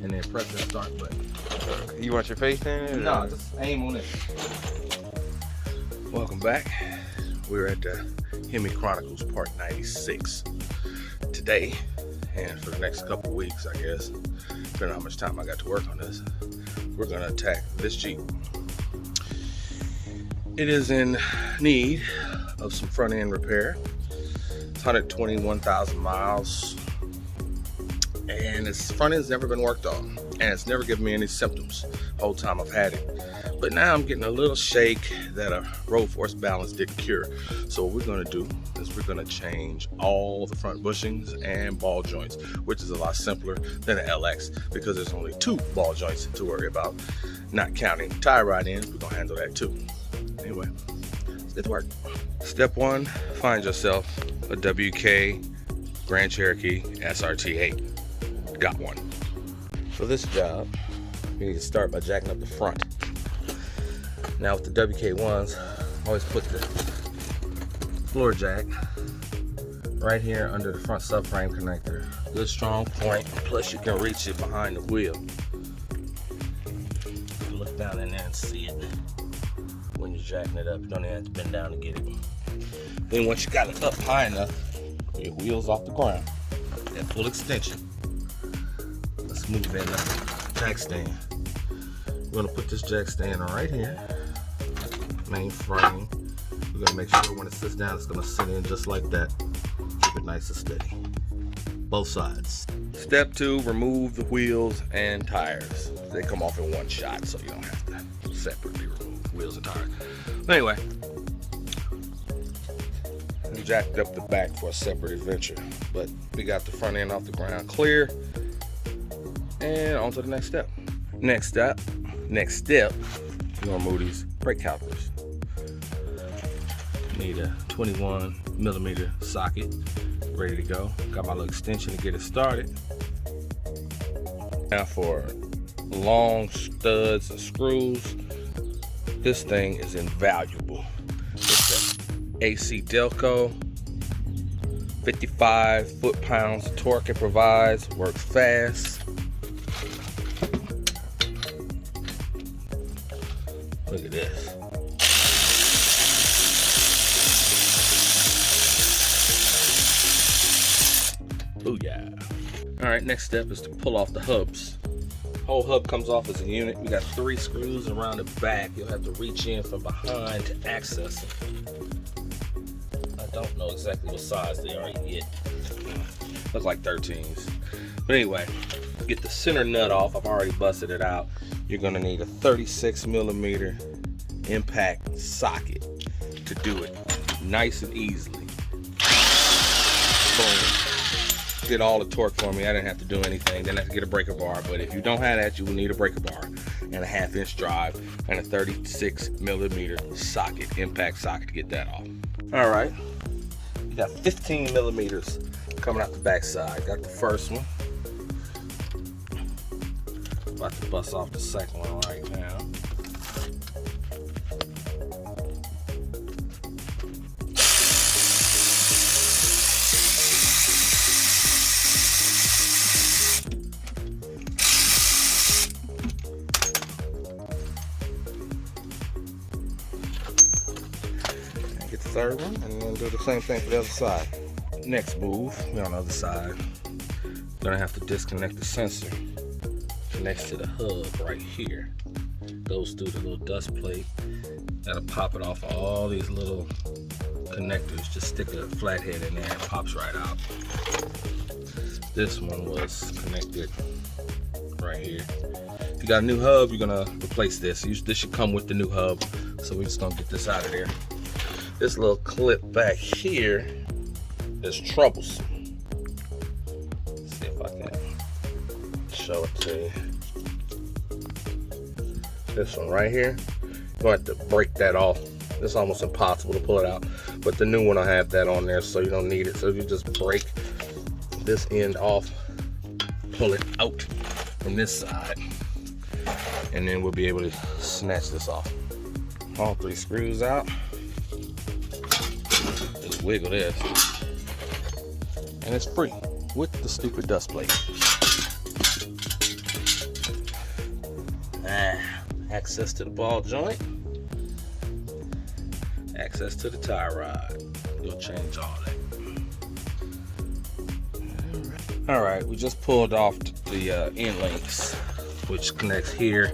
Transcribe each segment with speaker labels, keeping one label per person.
Speaker 1: and then press the start button.
Speaker 2: You want your face in it?
Speaker 1: No, just aim on it. Welcome back. We're at the Hemi Chronicles Part 96 today, and for the next couple of weeks, I guess, depending on how much time I got to work on this, we're gonna attack this Jeep. It is in need of some front end repair. It's 121,000 miles, and its front end's never been worked on, and it's never given me any symptoms the whole time I've had it. But now I'm getting a little shake that a road force balance didn't cure. So what we're gonna do is we're gonna change all the front bushings and ball joints, which is a lot simpler than an LX because there's only 2 ball joints to worry about, not counting tie rod ends. We're gonna handle that too. Anyway, let's get to work. Step 1, find yourself a WK Grand Cherokee SRT8. Got one. For this job, you need to start by jacking up the front. Now with the WK1s, I always put the floor jack right here under the front subframe connector. Good strong point, plus you can reach it behind the wheel. Look down in there and see it. When you're jacking it up, you don't even have to bend down to get it. Then once you got it up high enough, your wheel's off the ground at full extension. Let's move in the jack stand. We're gonna put this jack stand right here, main frame. We're gonna make sure when it sits down, it's gonna sit in just like that. Keep it nice and steady. Both sides. Step 2, remove the wheels and tires. They come off in one shot, so you don't have to separately remove wheels and tires. But anyway, we jacked up the back for a separate adventure, but we got the front end off the ground clear, and on to the next step. Next step, we're gonna remove these brake calipers. Need a 21 millimeter socket ready to go. Got my little extension to get it started. Now for long studs and screws, this thing is invaluable. It's an AC Delco, 55 foot-pounds of torque it provides, works fast. Look at this. Booyah. All right, next step is to pull off the hubs. Whole hub comes off as a unit. We got 3 screws around the back. You'll have to reach in from behind to access it. I don't know exactly what size they are yet. Looks like 13s. But anyway, get the center nut off. I've already busted it out. You're gonna need a 36 millimeter impact socket to do it nice and easily. Boom. Did all the torque for me. I didn't have to do anything. Didn't have to get a breaker bar, but if you don't have that, you will need a breaker bar and a 1/2 inch drive and a 36 millimeter socket, impact socket to get that off. All right, you got 15 millimeters coming out the back side. Got the first one. About to bust off the second one right now. Get the third one, and then do the same thing for the other side. Next move, we're on the other side. Gonna have to disconnect the sensor next to the hub right here. Goes through the little dust plate. Gotta pop it off of all these little connectors. Just stick a flathead in there and it pops right out. This one was connected right here. If you got a new hub, you're gonna replace this. This should come with the new hub. So we're just gonna get this out of there. This little clip back here is troublesome. Let's see if I can show it to you. This one right here, you're going to have to break that off. It's almost impossible to pull it out, but the new one will have that on there, so you don't need it. So you just break this end off, pull it out from this side, and then we'll be able to snatch this off. All 3 screws out. Just wiggle this, and it's free with the stupid dust plate. access to the ball joint, access to the tie rod. We'll change all that. Alright, we just pulled off the end links, which connects here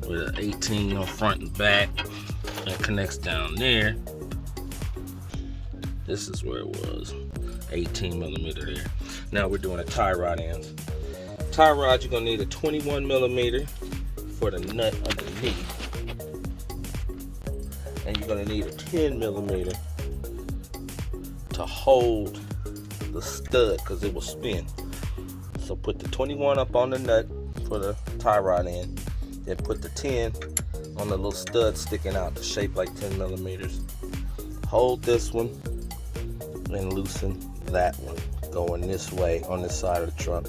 Speaker 1: with an 18 on front and back, and connects down there. This is where it was, 18 millimeter there. Now we're doing a tie rod ends. Tie rod, you're gonna need a 21 millimeter for the nut underneath, and you're gonna need a 10 millimeter to hold the stud because it will spin. So put the 21 up on the nut for the tie rod end, then put the 10 on the little stud sticking out, the shape like 10 millimeters. Hold this one and loosen that one going this way on this side of the trunk.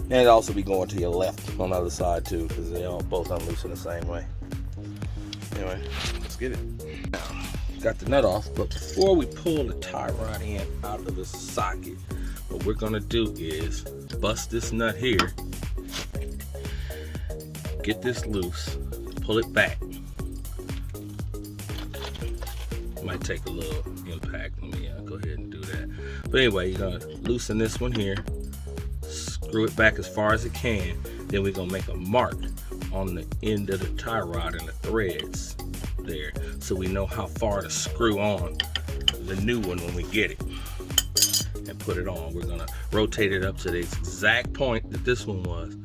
Speaker 1: And it'll also be going to your left on the other side too, because they all both unloosen the same way. Anyway, let's get it. Now, got the nut off, but before we pull the tie rod end out of the socket, what we're gonna do is bust this nut here, get this loose, pull it back. Might take a little impact. Let me go ahead and do that. But anyway, you're gonna loosen this one here, screw it back as far as it can. Then we're gonna make a mark on the end of the tie rod and the threads there, so we know how far to screw on the new one when we get it and put it on. We're gonna rotate it up to the exact point that this one was,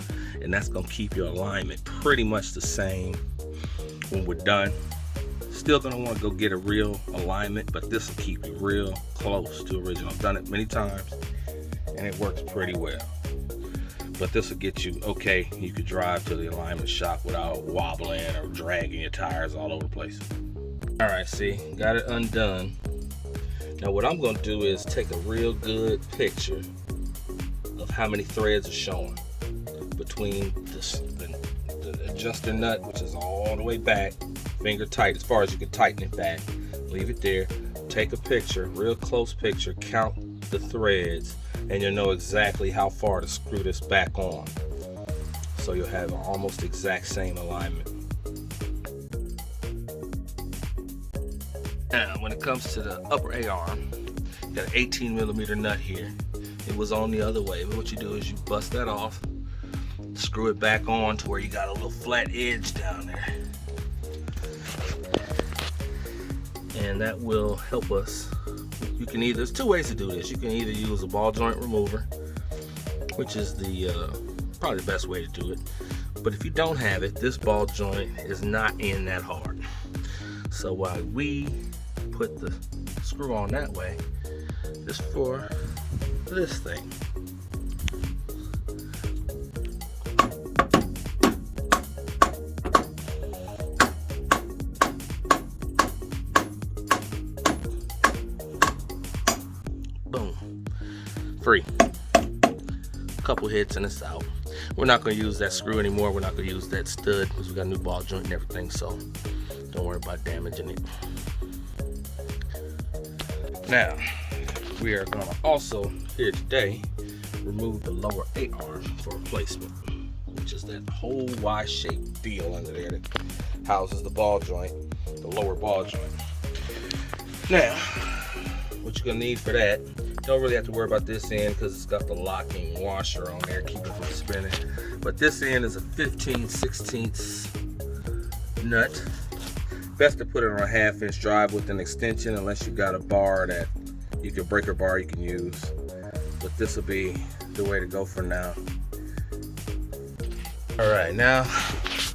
Speaker 1: and that's gonna keep your alignment pretty much the same when we're done. Still gonna want to go get a real alignment, but this will keep you real close to original. I've done it many times and it works pretty well. But this will get you okay. You could drive to the alignment shop without wobbling or dragging your tires all over the place. All right, see, got it undone. Now what I'm gonna do is take a real good picture of how many threads are showing between the adjuster nut, which is all the way back, finger tight as far as you can tighten it back. Leave it there. Take a picture, real close picture, count the threads, and you'll know exactly how far to screw this back on. So you'll have almost exact same alignment. Now, when it comes to the upper A-arm, you got an 18 millimeter nut here. It was on the other way, but what you do is you bust that off, screw it back on to where you got a little flat edge down there. And that will help us. You can either, there's two ways to do this. You can either use a ball joint remover, which is the probably the best way to do it. But if you don't have it, this ball joint is not in that hard. So while we put the screw on that way, just for this thing. Boom. Free. Couple hits and it's out. We're not going to use that screw anymore. We're not going to use that stud because we got a new ball joint and everything, so don't worry about damaging it. Now, we are going to also, here today, remove the lower A-arm for replacement, which is that whole Y-shaped deal under there that houses the ball joint, the lower ball joint. Now, what you're going to need for that, don't really have to worry about this end because it's got the locking washer on there, keep it from spinning. But this end is a 15/16 nut. Best to put it on a 1/2-inch drive with an extension, unless you got a bar that you can, breaker bar you can use. But this will be the way to go for now. All right, now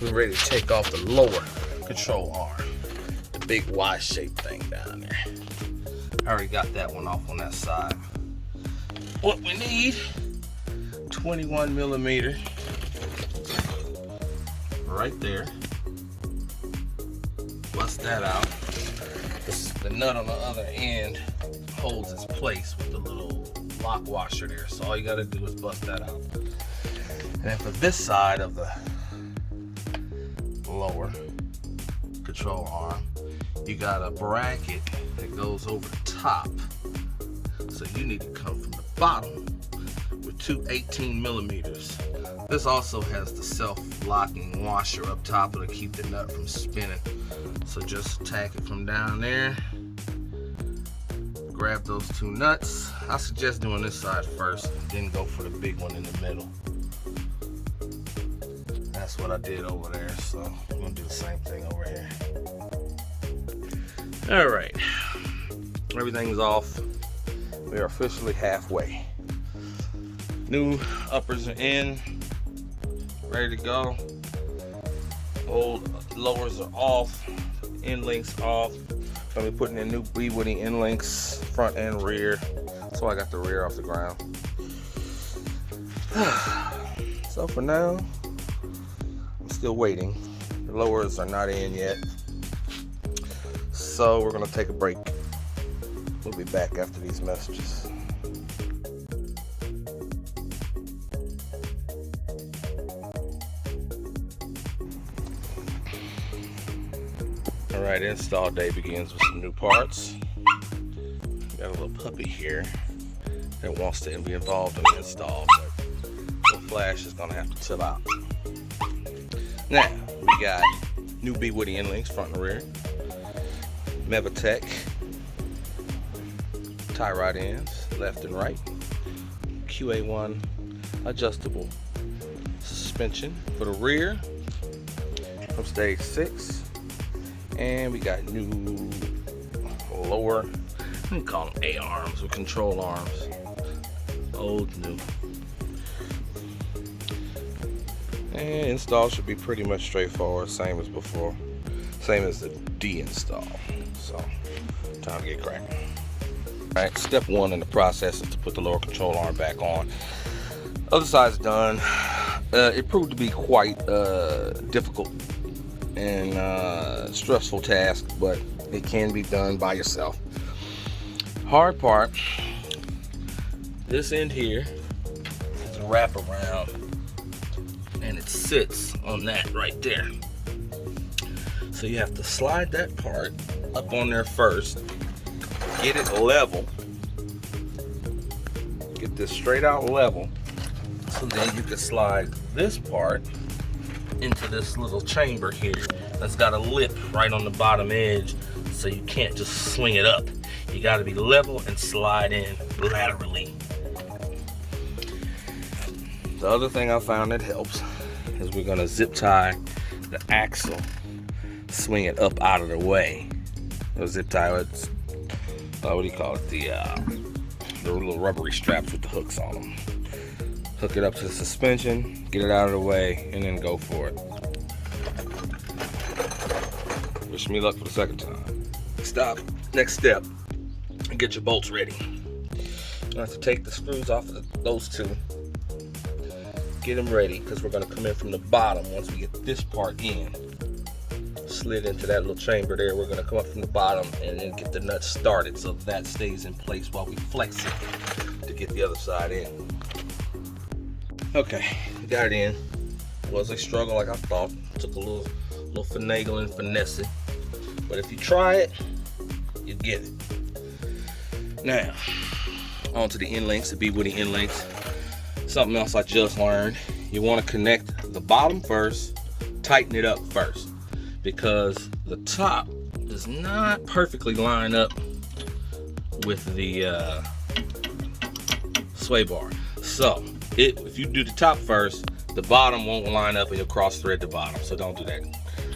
Speaker 1: we're ready to take off the lower control arm, the big Y-shaped thing down there. I already got that one off on that side. What we need, 21 millimeter right there. Bust that out. The nut on the other end holds its place with the little lock washer there. So all you gotta do is bust that out. And then for this side of the lower control arm, you got a bracket that goes over the top. So you need to come from the bottom with two 18 millimeters This also has the self-locking washer up top to keep the nut from spinning. So just tack it from down there. Grab those two nuts. I suggest doing this side first, then go for the big one in the middle. That's what I did over there, so I'm gonna do the same thing over here. All right, everything's off. We are officially halfway. New uppers are in, ready to go. Old lowers are off, end links off. Gonna be putting in new B-Woody end links, front and rear. So I got the rear off the ground. So for now, I'm still waiting. The lowers are not in yet. So we're gonna take a break. We'll be back after these messages. All right, install day begins with some new parts. Got a little puppy here that wants to be involved in the install, but the flash is gonna have to chill out. Now, we got new B-Woody end links, front and rear. Mevitech tie rod ends, left and right. WK1 adjustable suspension for the rear from stage 6. And we got new lower, we call them A-arms or control arms. Old, new. And install should be pretty much straightforward, same as before. Same as the de-install. So, time to get cracking. All right, step 1 in the process is to put the lower control arm back on. Other side's done. It proved to be quite difficult and stressful task, but it can be done by yourself. Hard part, this end here is a wrap around and it sits on that right there. So you have to slide that part up on there first, get it level, get this straight out level, so then you can slide this part into this little chamber here that's got a lip right on the bottom edge, so you can't just swing it up. You got to be level and slide in laterally. The other thing I found that helps is we're gonna zip tie the axle, swing it up out of the way. The zip tie, it's, what do you call it? The little rubbery straps with the hooks on them. Hook it up to the suspension, get it out of the way, and then go for it. Wish me luck for the second time. Stop. Next step, get your bolts ready. You have to take the screws off of those two. Get them ready, because we're going to come in from the bottom once we get this part in. Slid into that little chamber there. We're going to come up from the bottom and then get the nut started so that stays in place while we flex it to get the other side in. Okay, got it in. Was a struggle like I thought. Took a little finagling, finessing. But if you try it, you get it. Now, onto the end links, the B-Woody end links. Something else I just learned. You want to connect the bottom first, tighten it up first, because the top does not perfectly line up with the sway bar. So, if you do the top first, the bottom won't line up and you'll cross thread the bottom, so don't do that.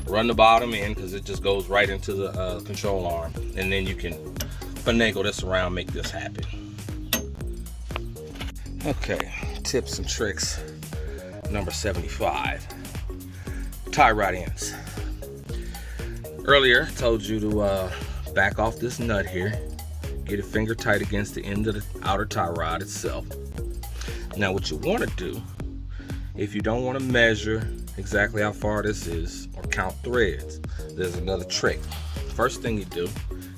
Speaker 1: Run the bottom in, because it just goes right into the control arm, and then you can finagle this around, make this happen. Okay, tips and tricks number 75. Tie rod ends. Earlier, I told you to back off this nut here, get it finger tight against the end of the outer tie rod itself. Now what you want to do, if you don't want to measure exactly how far this is or count threads, there's another trick. First thing you do,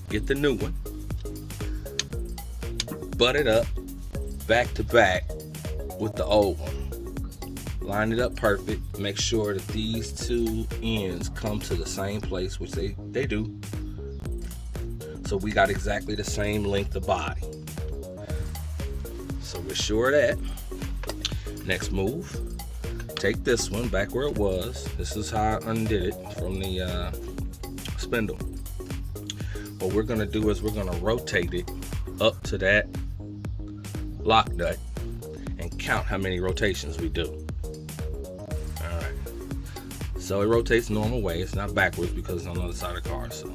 Speaker 1: get the new one, butt it up back to back with the old one. Line it up perfect. Make sure that these two ends come to the same place, which they do. So we got exactly the same length of body. So we're sure of that. Next move, take this one back where it was. This is how I undid it from the spindle. What we're gonna do is we're gonna rotate it up to that lock nut and count how many rotations we do. All right. So it rotates normal way. It's not backwards because it's on the other side of the car. So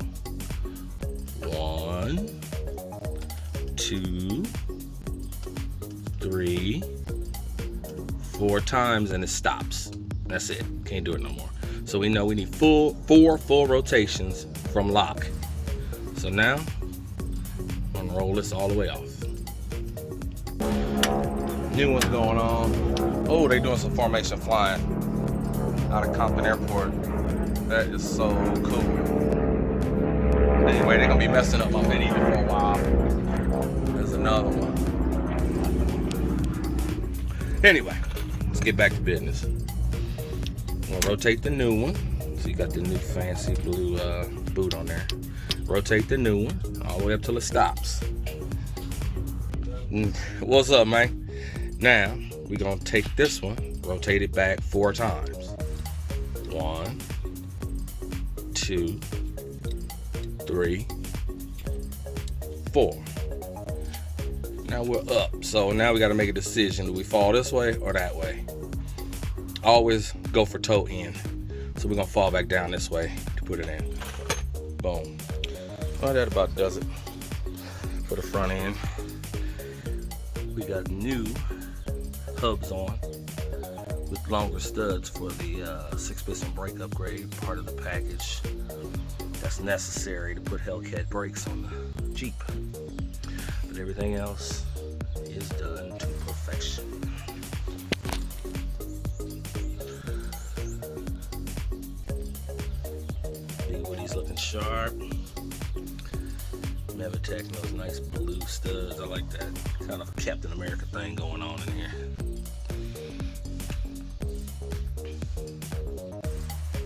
Speaker 1: 1, 2, 3, 4 times, and it stops. That's it. Can't do it no more. So we know we need 4 full rotations from lock. So now I'm gonna roll this all the way off. New one's going on. Oh, they doing some formation flying out of Compton Airport. That is so cool. Anyway, they're gonna be messing up my video for a while. There's another one. Anyway, let's get back to business. I'm gonna rotate the new one. So you got the new fancy blue boot on there. Rotate the new one all the way up till it stops. What's up, man? Now we're gonna take this one, rotate it back 4 times. 1, 2, 3, 4. Now we're up. So now we got to make a decision. Do we fall this way or that way? Always go for toe in. So we're gonna fall back down this way to put it in. Boom. Well, that about does it for the front end. We got new hubs on with longer studs for the 6-piston brake upgrade, part of the package that's necessary to put Hellcat brakes on the Jeep. But everything else is done to perfection. Big Woody's looking sharp. Mevitech, those nice blue studs. I like that kind of Captain America thing going on in here.